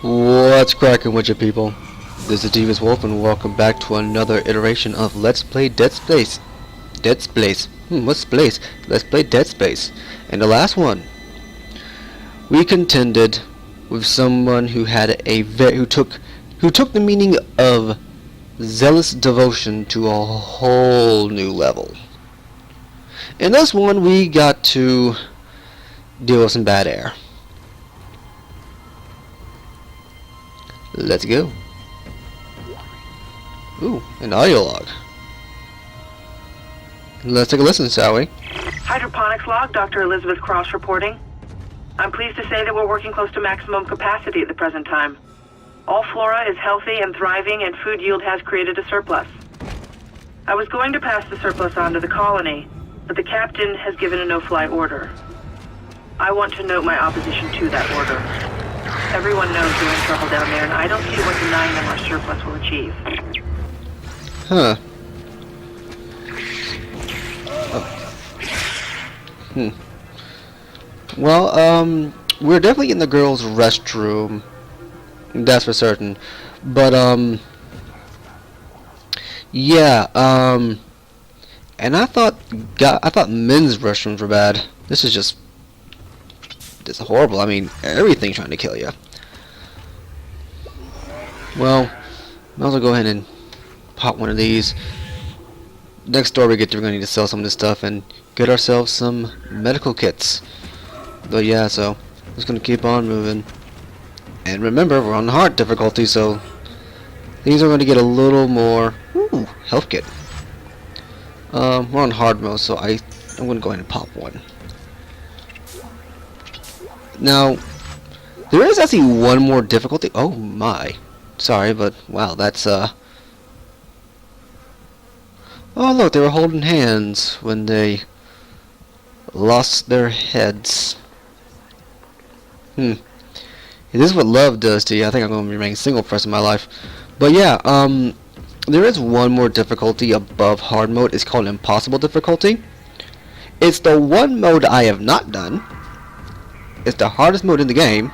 What's cracking with you people? This is Devious Wolf and welcome back to another iteration of Let's Play Dead Space. Dead Space? What's Space? Let's play Dead Space. And the last one, we contended with someone who had who took the meaning of zealous devotion to a whole new level. In this one, we got to deal with some bad air. Let's go. Ooh, an audio log. Let's take a listen, shall we? Hydroponics log, Dr. Elizabeth Cross reporting. I'm pleased to say that we're working close to maximum capacity at the present time. All flora is healthy and thriving, and food yield has created a surplus. I was going to pass the surplus on to the colony, but the captain has given a no-fly order. I want to note my opposition to that order. Everyone knows we're in trouble down there, and I don't see what denying them our surplus will achieve. Huh. Well, we're definitely in the girls' restroom. That's for certain. But, yeah, and I thought men's restrooms were bad. This is horrible. I mean, everything's trying to kill you. Well, might as well go ahead and pop one of these. Next door we're gonna need to sell some of this stuff and get ourselves some medical kits. But yeah, so just gonna keep on moving. And remember, we're on hard difficulty, so things are gonna get a little more. Ooh, health kit. We're on hard mode, so I'm gonna go ahead and pop one. Now, there is actually one more difficulty. Oh my. Sorry, but wow, that's Oh look, they were holding hands when they lost their heads. This is what love does to you. I think I'm going to remain single for the rest of my life. But yeah, there is one more difficulty above hard mode. It's called impossible difficulty. It's the one mode I have not done. It's the hardest mode in the game.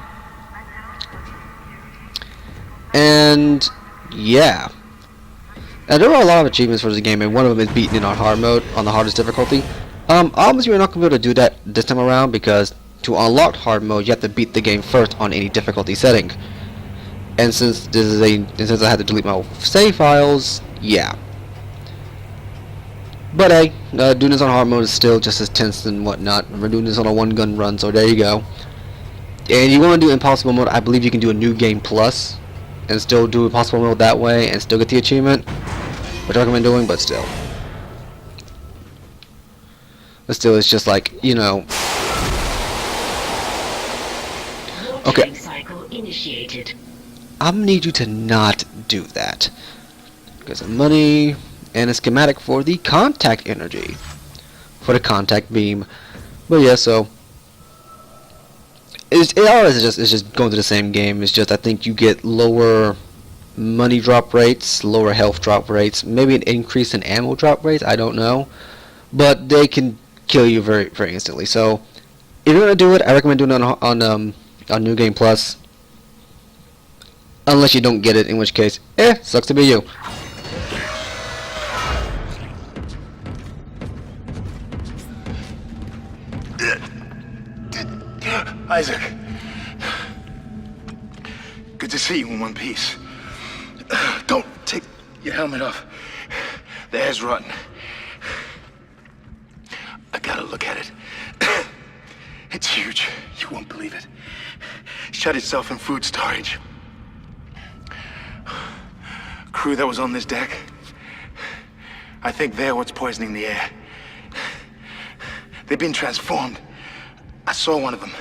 And yeah. Now, there are a lot of achievements for this game, and one of them is beating it on hard mode, on the hardest difficulty. Obviously, we're not going to be able to do that this time around, because to unlock hard mode, you have to beat the game first on any difficulty setting. And since I had to delete my save files, yeah. But hey, doing this on hard mode is still just as tense and whatnot. We're doing this on a one-gun run, so there you go. And you want to do impossible mode, I believe you can do a new game plus, and still do impossible mode that way, and still get the achievement. Which I recommend doing, but still. But still, it's just like, you know. Okay. Cycle initiated. I'm gonna need you to not do that. Because of money and a schematic for the contact energy. For the contact beam. But yeah, so it's just going to the same game. It's just I think you get lower money drop rates, lower health drop rates, maybe an increase in ammo drop rates, I don't know. But they can kill you very, very instantly. So if you're gonna do it, I recommend doing it on New Game Plus. Unless you don't get it, in which case, sucks to be you. Isaac. Good to see you in one piece. Don't take your helmet off. The air's rotten. I gotta look at it. It's huge. You won't believe it. Shut itself in food storage. Crew that was on this deck, I think they're what's poisoning the air. They've been transformed. I saw one of them.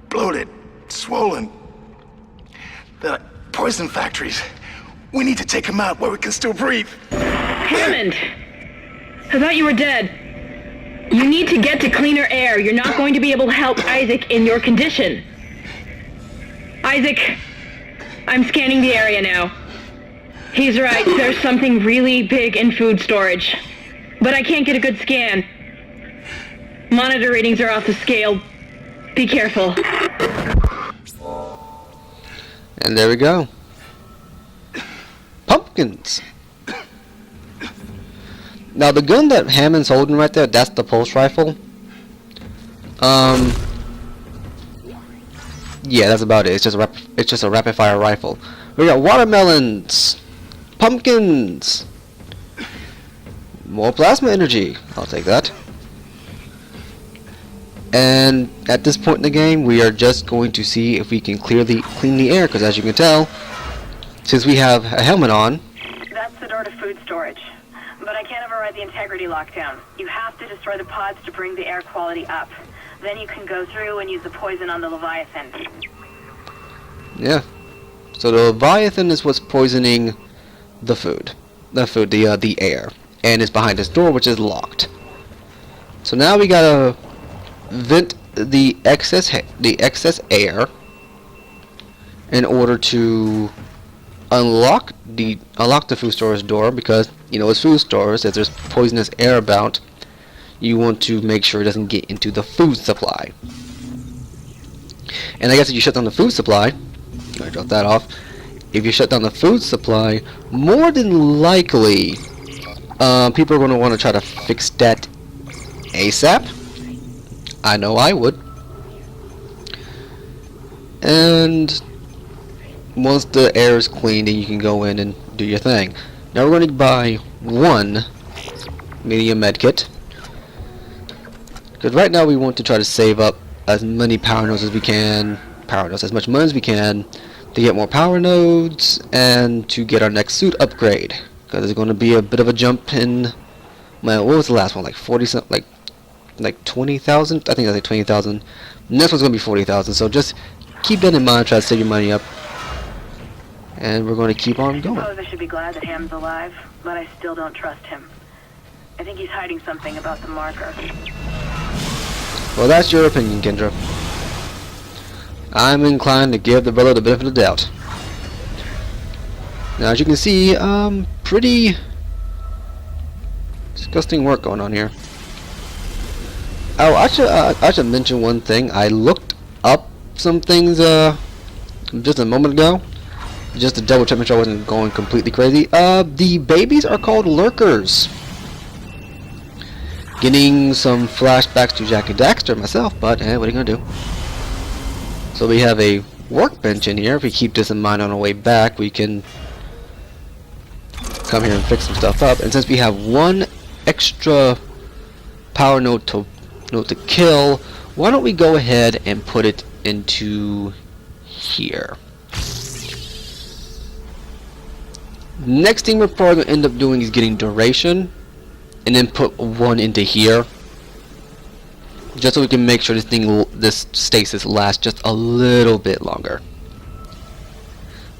Bloated, swollen. They're like poison factories. We need to take them out where we can still breathe. Hammond! I thought you were dead. You need to get to cleaner air. You're not going to be able to help Isaac in your condition. Isaac, I'm scanning the area now. He's right, there's something really big in food storage. But I can't get a good scan. Monitor readings are off the scale. Be careful. And there we go. Pumpkins. Now the gun that Hammond's holding right there, that's the pulse rifle. Yeah, that's about it. It's just a rapid fire rifle. We got watermelons, pumpkins, more plasma energy. I'll take that. And at this point in the game, we are just going to see if we can clean the air, because as you can tell, since we have a helmet on. That's the door to food storage. But I can't override the integrity lockdown. You have to destroy the pods to bring the air quality up. Then you can go through and use the poison on the Leviathan. Yeah. So the Leviathan is what's poisoning the food. The air. And it's behind this door, which is locked. So now we gotta vent the excess air in order to unlock the food storage door, because you know, it's food stores, if there's poisonous air about, you want to make sure it doesn't get into the food supply. And I guess if you shut down the food supply, I dropped that off. If you shut down the food supply, more than likely, people are going to want to try to fix that ASAP. I know I would. And once the air is clean, then you can go in and do your thing. Now we're going to buy one medium med kit, because right now we want to try to save up as many power nodes as we can, as much money as we can, to get more power nodes and to get our next suit upgrade. Because there's going to be a bit of a jump in. Well, what was the last one? Like 40 something, like 20,000. I think that's like 20,000. Next one's going to be 40,000. So just keep that in mind. Try to save your money up. And we're going to keep on going. I suppose I should be glad that Ham's alive, but I still don't trust him. I think he's hiding something about the marker. Well, that's your opinion, Kendra. I'm inclined to give the brother the benefit of the doubt. Now, as you can see, pretty disgusting work going on here. Oh, I should mention one thing. I looked up some things just a moment ago, just to double check, make sure I wasn't going completely crazy. The babies are called lurkers. Getting some flashbacks to Jak and Daxter myself, but what are you gonna do? So we have a workbench in here. If we keep this in mind on our way back, we can come here and fix some stuff up. And since we have one extra power node to kill, why don't we go ahead and put it into here? Next thing we're probably going to end up doing is getting duration, and then put one into here, just so we can make sure this stasis lasts just a little bit longer,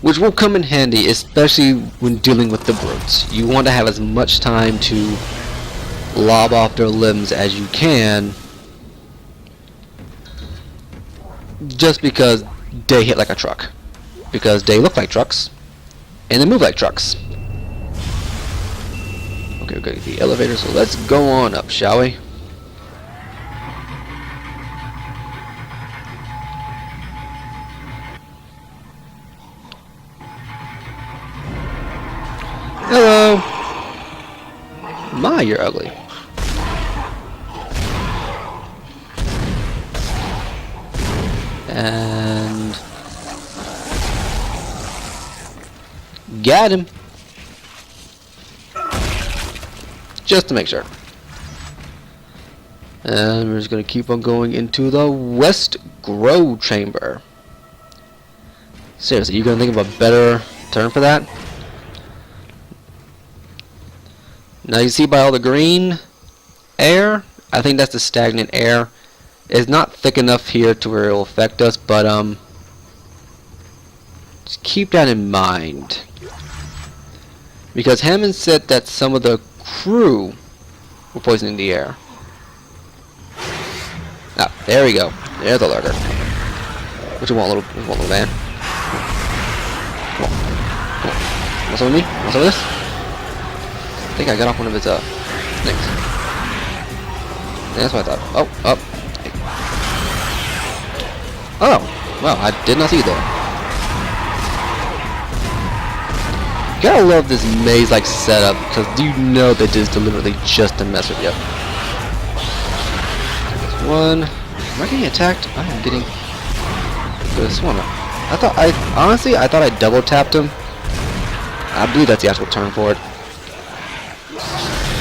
which will come in handy, especially when dealing with the brutes. You want to have as much time to lob off their limbs as you can, just because they hit like a truck, because they look like trucks and they move like trucks. Okay, we're gonna get the elevator, so let's go on up, shall we? Hello. My, you're ugly. And got him. Just to make sure. And we're just gonna keep on going into the West Grow Chamber. Seriously, you gonna think of a better term for that? Now you see by all the green air, I think that's the stagnant air. It's not thick enough here to where it will affect us, but just keep that in mind. Because Hammond said that some of the crew were poisoning the air. Ah, there we go. There's the lurker. What you want, little man? Come on. Come on. Want some of me? Want some of this? I think I got off one of his things. Yeah, that's what I thought. Oh, up. Oh, wow, I did not see you there. Gotta love this maze-like setup, because you know that this is deliberately just to mess with you. There's one. Am I getting attacked? I am getting this one. Honestly, I thought I double tapped him. I believe that's the actual term for it.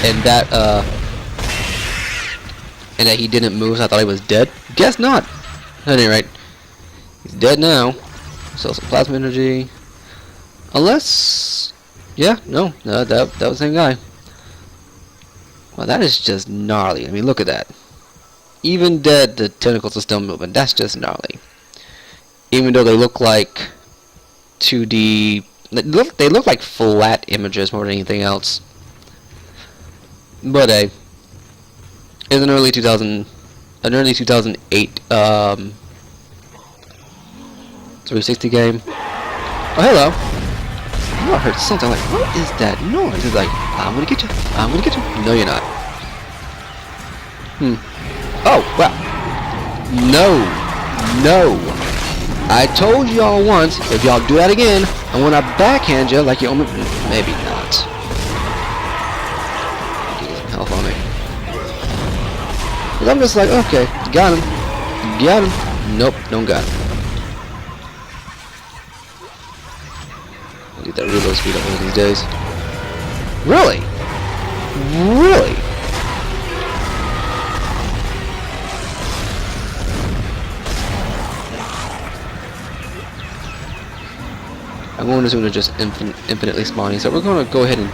And that he didn't move, so I thought he was dead. Guess not. At any rate, he's dead now. So some plasma energy. Unless, yeah, no, that was the same guy. Well, that is just gnarly. I mean, look at that. Even dead, the tentacles are still moving. That's just gnarly. Even though they look like 2D, they look like flat images more than anything else. But hey, it's an early 2008 360 game. Oh, hello. Oh, I heard something like, what is that noise? It's like, I'm gonna get you. I'm gonna get you. No, you're not. Oh, wow. No. No. I told y'all once, if y'all do that again, and when I backhand you, like you owe me, maybe not. Get some health on me. Cause I'm just like, okay, got him. Got him. Nope, don't got him. I get that reload speed up one of these days. Really? Really? I'm going to assume they're just infinitely spawning, so we're going to go ahead and...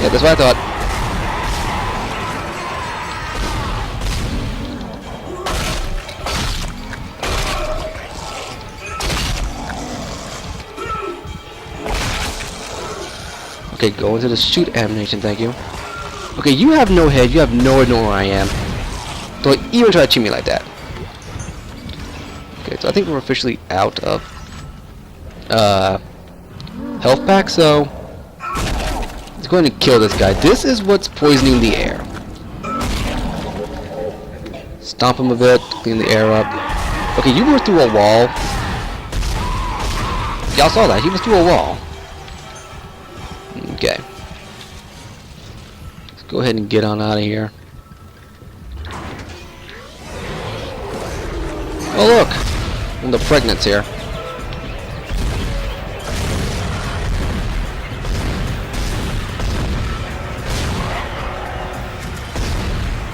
Yeah, that's what I thought. Okay, go into the shoot animation, thank you. Okay, you have no head, you have no idea where I am. Don't even try to cheat me like that. Okay, so I think we're officially out of health pack, so let's go ahead and kill this guy. This is what's poisoning the air. Stomp him a bit, clean the air up. Okay, you were through a wall. Y'all saw that, he was through a wall. Okay. Let's go ahead and get on out of here. Oh look! One of the pregnants here.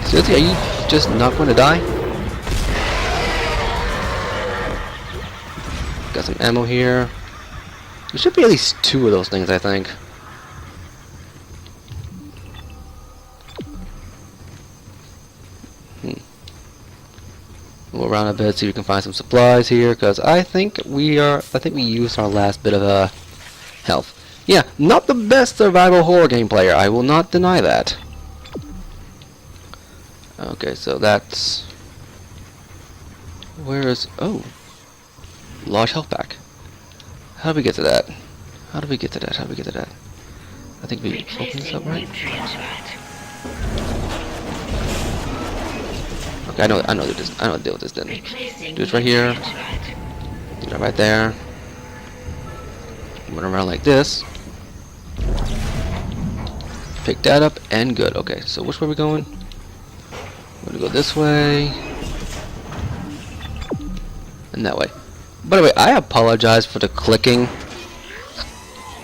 Seriously, are you just not going to die? Got some ammo here. There should be at least 2 of those things, I think. We'll around a bit, see if we can find some supplies here, because I think we used our last bit of health. Yeah, not the best survival horror game player. I will not deny that. Okay, so that's... Where is... Oh! Large health pack. How do we get to that? How do we get to that? How do we get to that? I think we open this up, right? Okay, I know how to deal with this then. Do it right here. Do it right there. Run around like this. Pick that up and good. Okay, so which way are we going? We're gonna go this way. And that way. By the way, I apologize for the clicking.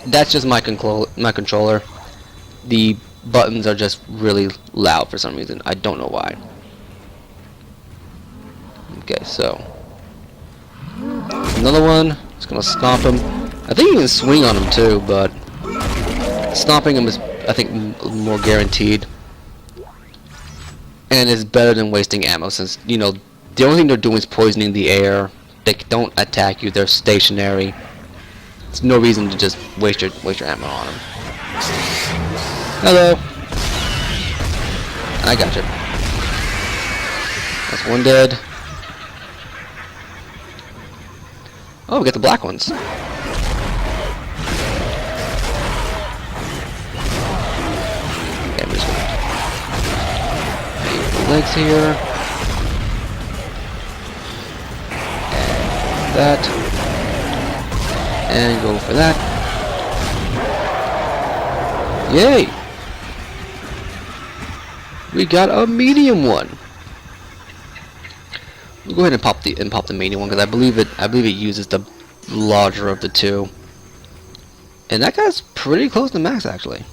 That's just my controller. The buttons are just really loud for some reason. I don't know why. Okay, so another one. Just gonna stomp him. I think you can swing on him too, but stomping him is, I think, more guaranteed, and it's better than wasting ammo, since you know the only thing they're doing is poisoning the air. They don't attack you. They're stationary. There's no reason to just waste your ammo on them. Hello. I got you. That's one dead. Oh, we got the black ones. Okay, I'm just gonna the legs here. And that. And go for that. Yay! We got a medium one. We'll go ahead and pop the medium one because I believe it uses the larger of the two. And that guy's pretty close to max actually.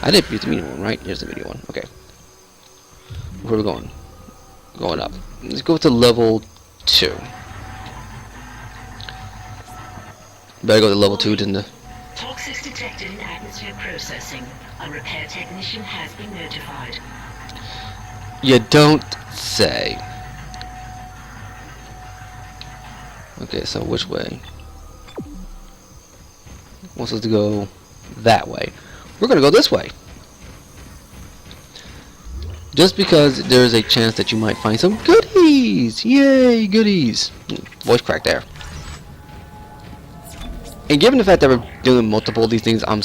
I didn't use the medium one, right? Here's the medium one. Okay. Where are we going? Going up. Let's go to level 2. Better go to level 2 than the... Toxics detected in atmosphere processing. A repair technician has been notified. You don't say. Okay, so which way? Wants us to go that way. We're gonna go this way. Just because there's a chance that you might find some goodies. Yay, goodies. Voice crack there. And given the fact that we're doing multiple of these things, I'm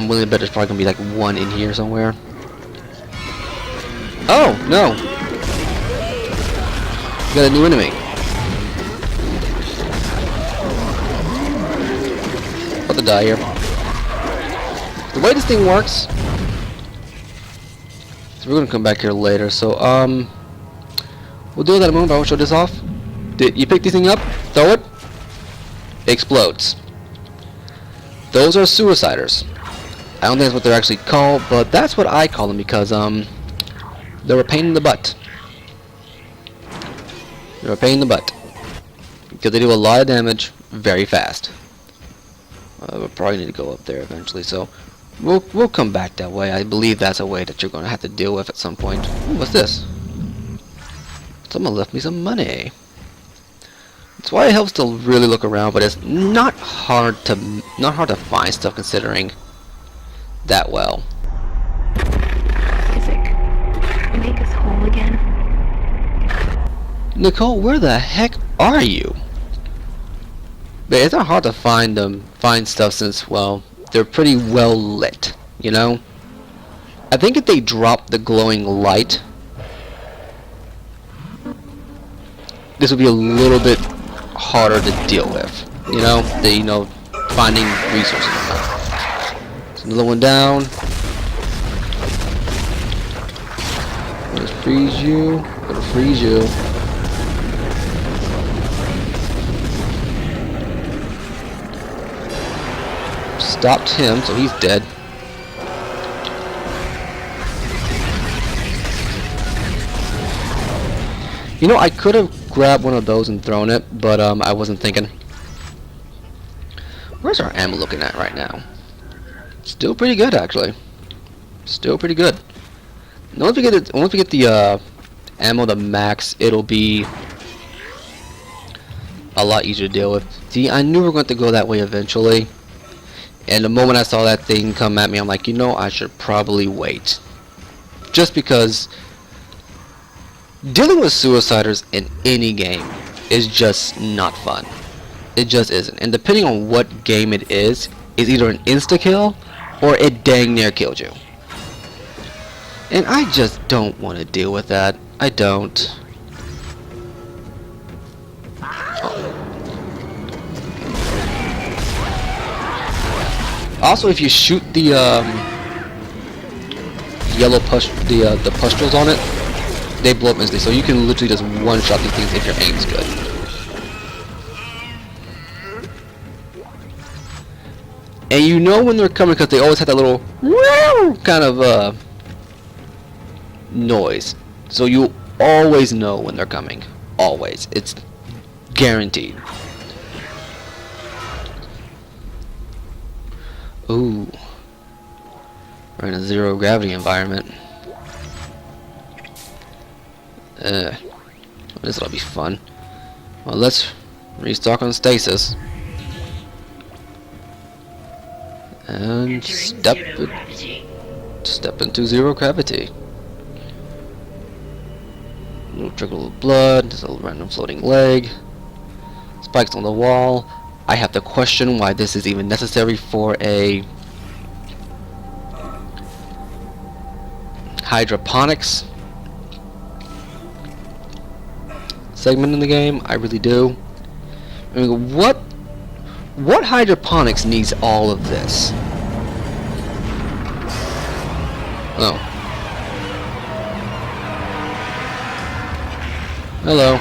willing to bet there's probably gonna be like one in here somewhere. Oh no! Got a new enemy. About to die here. The way this thing works. So we're gonna come back here later. So we'll do that in a moment. But I want to show this off. You pick this thing up, throw it, it explodes. Those are suiciders. I don't think that's what they're actually called, but that's what I call them because they're a pain in the butt. They're a pain in the butt because they do a lot of damage very fast. We'll probably need to go up there eventually, so we'll come back that way. I believe that's a way that you're going to have to deal with at some point. Ooh, what's this? Someone left me some money. That's why it helps to really look around, but it's not hard to find stuff considering that well. Isaac, make us whole again. Nicole, where the heck are you? But it's not hard to find stuff since, well, they're pretty well lit, you know? I think if they drop the glowing light, this would be a little bit harder to deal with, you know, finding resources. So another one down. Let's freeze you. Gonna freeze you. Stopped him, so he's dead. You know, I could have grabbed one of those and thrown it, but I wasn't thinking. Where's our ammo looking at right now? Still pretty good, actually. Still pretty good. And once we get the ammo to max, it'll be a lot easier to deal with. See, I knew we were going to go that way eventually, and the moment I saw that thing come at me, I'm like, you know, I should probably wait, just because dealing with suiciders in any game is just not fun. It just isn't. And depending on what game it is either an insta-kill or it dang near killed you. And I just don't want to deal with that. I don't. Also, if you shoot the yellow the pustules on it, they blow up instantly, so you can literally just one-shot these things if your aim's good. And you know when they're coming because they always have that little kind of noise. So you always know when they're coming. Always. It's guaranteed. Ooh. We're in a zero gravity environment. This'll be fun. Well, let's restock on stasis. And step into zero gravity. A little trickle of blood, just a little random floating leg. Spikes on the wall. I have to question why this is even necessary for a hydroponics segment in the game. I really do. I mean, what hydroponics needs all of this? Oh. Hello.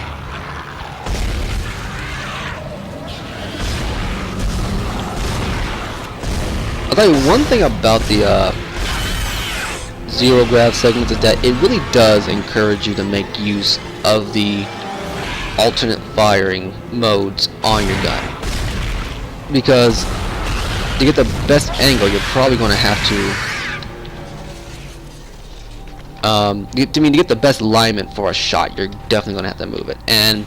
I'll tell you one thing about the zero grav segments is that it really does encourage you to make use of the alternate firing modes on your gun, because to get the best angle you're probably going to have to to get the best alignment for a shot, you're definitely going to have to move it. And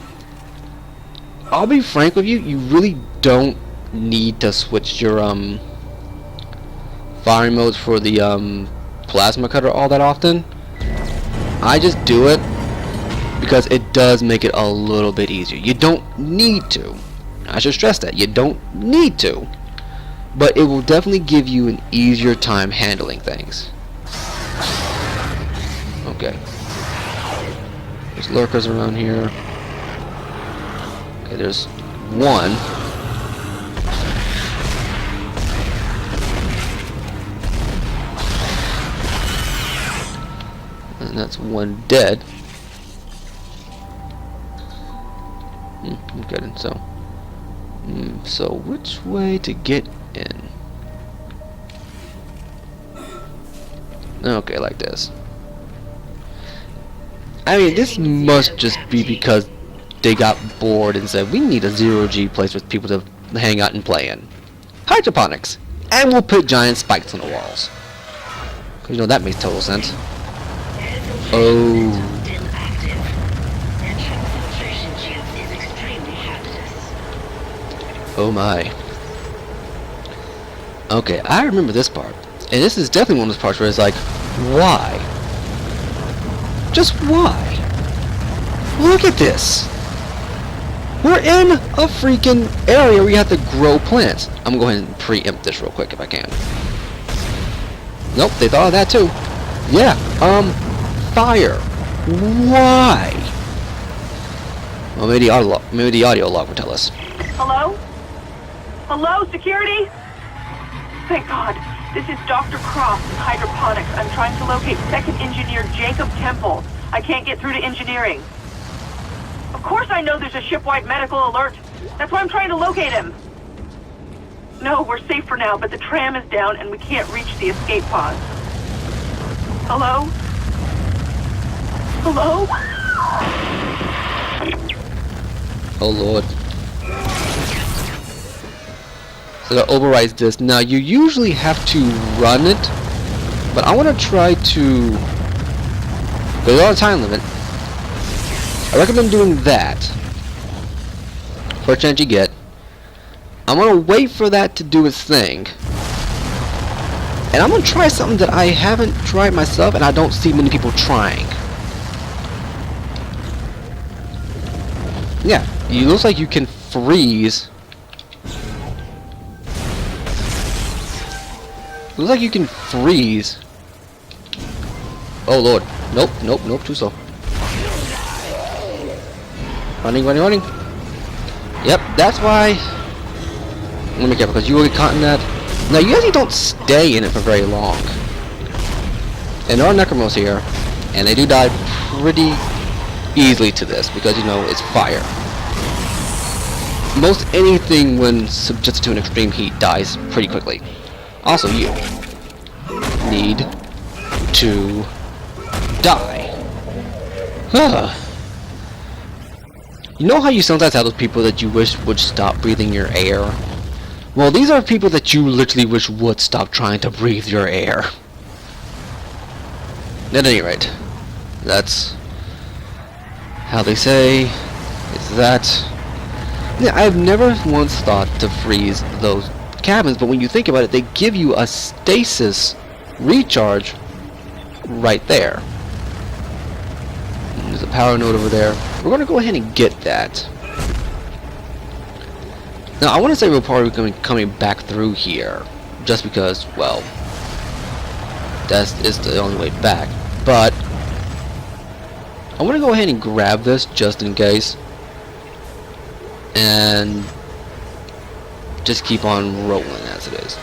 I'll be frank with you, you really don't need to switch your firing modes for the plasma cutter all that often. I just do it because it does make it a little bit easier. You don't need to. I should stress that. You don't need to. But it will definitely give you an easier time handling things. Okay. There's lurkers around here. Okay, there's one. And that's one dead. Good. So which way to get in? Okay, like this. I mean, this must just be because they got bored and said, we need a zero-G place for people to hang out and play in. Hydroponics. And we'll put giant spikes on the walls. Because, you know, that makes total sense. Oh. Still active. Entrance filtration tubes is extremely hazardous. Oh my. Okay, I remember this part. And this is definitely one of those parts where it's like, why? Just why? Look at this. We're in a freaking area where you have to grow plants. I'm going to go ahead and preempt this real quick if I can. Nope, they thought of that too. Yeah, fire. Why? Well, maybe the audio log will tell us. Hello? Hello, security? Thank God. This is Dr. Cross from Hydroponics. I'm trying to locate Second Engineer Jacob Temple. I can't get through to engineering. Of course I know there's a ship-wide medical alert. That's why I'm trying to locate him. No, we're safe for now, but the tram is down and we can't reach the escape pods. Hello? Hello? Oh Lord. So that overrides this. Now you usually have to run it, but I want to try to go on a time limit. I recommend doing that. First chance you get. I'm gonna wait for that to do its thing. And I'm gonna try something that I haven't tried myself and I don't see many people trying. Yeah, it looks like you can freeze. Looks like you can freeze. Oh Lord. Nope, nope, nope, too slow. Running, running, running. Yep, that's why. Let me be careful because you will get caught in that. Now, you usually don't stay in it for very long. And there are Necromos here, and they do die pretty easily to this because, you know, it's fire. Most anything when subjected to an extreme heat dies pretty quickly. Also, you need to die. You know how you sometimes have those people that you wish would stop breathing your air? Well, these are people that you literally wish would stop trying to breathe your air. At any rate, that's how they say is that. Yeah, I've never once thought to freeze those cabins, but when you think about it, they give you a stasis recharge right there. And there's a power node over there. We're going to go ahead and get that. Now, I want to say we're probably coming back through here, just because, well, that is the only way back. But I want to go ahead and grab this just in case, and just keep on rolling as it is.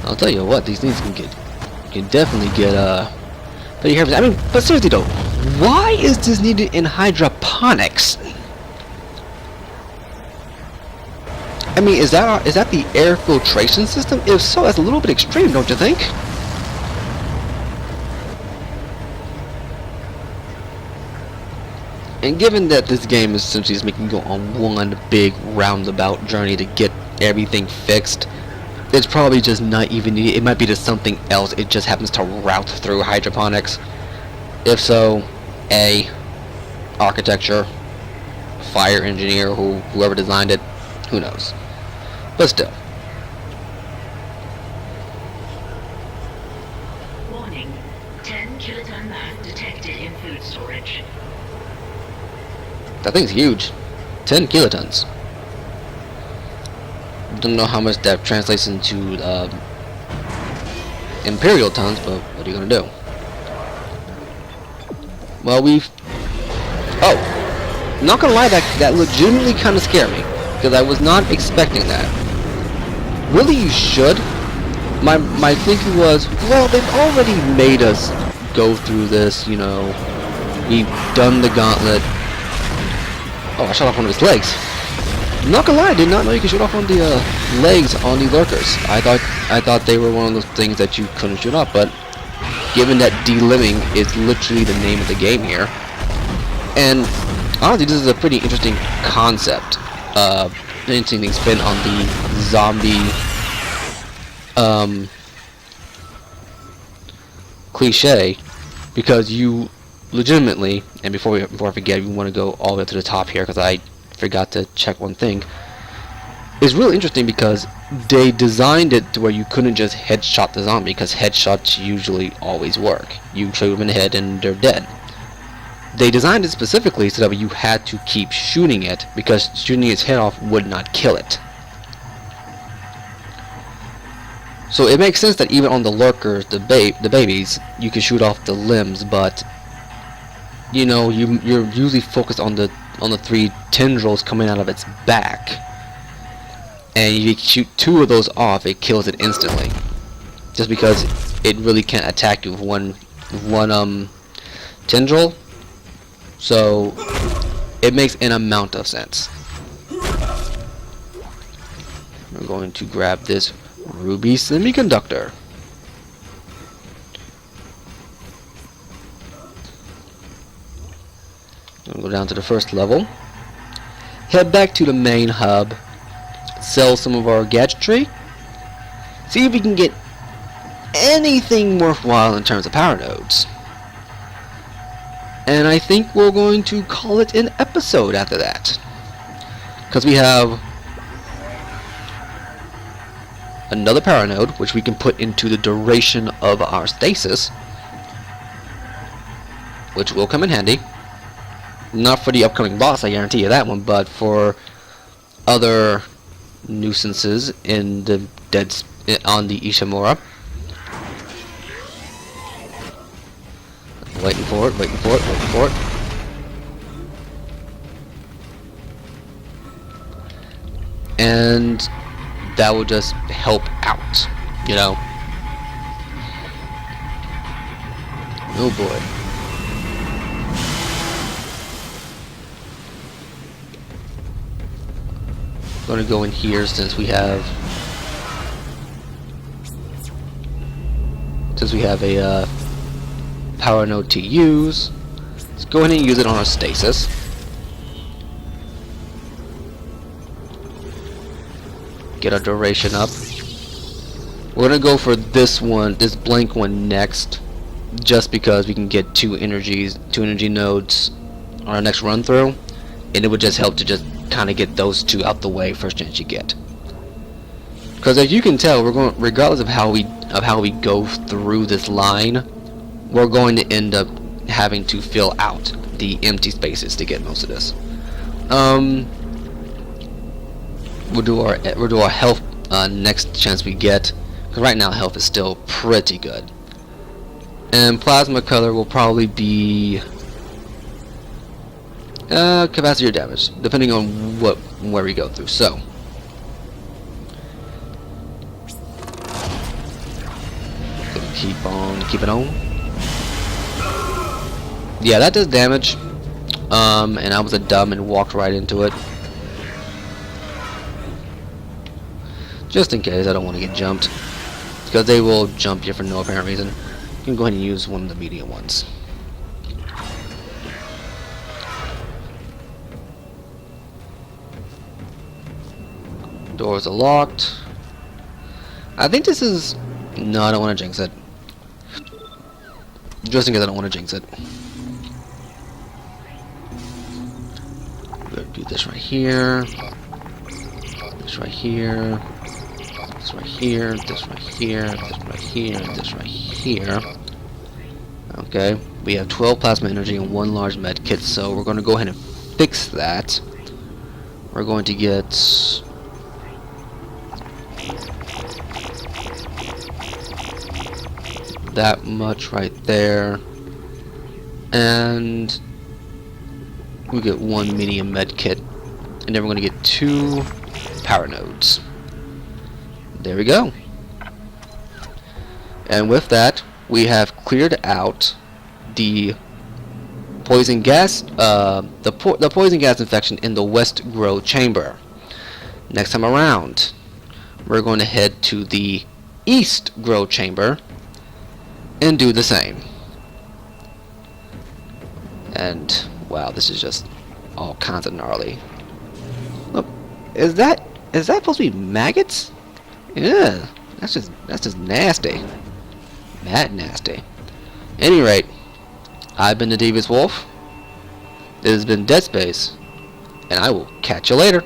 I'll tell you what, these things can definitely get pretty heavy. I mean, but seriously though, why is this needed in hydroponics? I mean, is that the air filtration system? If so, that's a little bit extreme, don't you think? And given that this game is essentially just making you go on one big roundabout journey to get everything fixed, it's probably just not even needed. It might be just something else. It just happens to route through hydroponics. If so, A, architecture, fire engineer, whoever designed it, who knows. But still. Warning, 10 kiloton mass detected in food storage. That thing's huge. 10 kilotons. Don't know how much that translates into imperial tons, but what are you gonna do? Well, oh, not gonna lie, that legitimately kind of scared me, because I was not expecting that. Really, you should. My thinking was, well, they've already made us go through this, you know. We've done the gauntlet. Oh, I shot off one of his legs. I'm not gonna lie, I did not know you could shoot off one of the legs on the lurkers. I thought they were one of those things that you couldn't shoot off, but given that delimbing is literally the name of the game here, and honestly, this is a pretty interesting concept. Interesting spin on the zombie cliche, because you legitimately, and before I forget, we want to go all the way to the top here because I forgot to check one thing. It's really interesting because they designed it to where you couldn't just headshot the zombie, because headshots usually always work. You shoot them in the head and they're dead. They designed it specifically so that you had to keep shooting it, because shooting its head off would not kill it. So it makes sense that even on the lurkers, the babies, you can shoot off the limbs, but you know, you're usually focused on the 3 tendrils coming out of its back, and you shoot 2 of those off, it kills it instantly, just because it really can't attack you with one tendril. So it makes an amount of sense. We're going to grab this ruby semiconductor. We'll go down to the first level, head back to the main hub, sell some of our gadgetry, see if we can get anything worthwhile in terms of power nodes. And I think we're going to call it an episode after that, because we have another power node which we can put into the duration of our stasis, which will come in handy. Not for the upcoming boss, I guarantee you that one, but for other nuisances in the on the Ishimura. Waiting for it. And that will just help out, you know. Oh boy. I'm gonna go in here since we have a power node to use. Let's go ahead and use it on our stasis. Get our duration up. We're gonna go for this blank one next, just because we can get 2 energy nodes on our next run through, and it would just help to just kind of get those 2 out the way first chance you get. Because as you can tell, we're going, regardless of how we go through this line, we're going to end up having to fill out the empty spaces to get most of this. We'll do our health next chance we get, because right now health is still pretty good. And plasma color will probably be capacity or damage, depending on where we go through. So keep on keeping on. Yeah, that does damage. And I was a dumb and walked right into it. Just in case I don't want to get jumped. Because they will jump you for no apparent reason. You can go ahead and use one of the medium ones. Doors are locked. I think this is... No, I don't want to jinx it. Just in case I don't want to jinx it. We're gonna do this right here. This right here. This right here. This right here. This right here. This right here. Okay. We have 12 plasma energy and 1 large med kit, so we're going to go ahead and fix that. We're going to get... that much right there, and we get 1 medium med kit, and then we're going to get 2 power nodes. There we go. And with that, we have cleared out the poison gas, the poison gas infection in the West Grow chamber. Next time around, we're going to head to the East Grow chamber and do the same. And wow, this is just all kinds of gnarly. Look, is that supposed to be maggots? Yeah, that's just nasty. That nasty. Any rate, I've been the Devious Wolf. This has been Dead Space, and I will catch you later.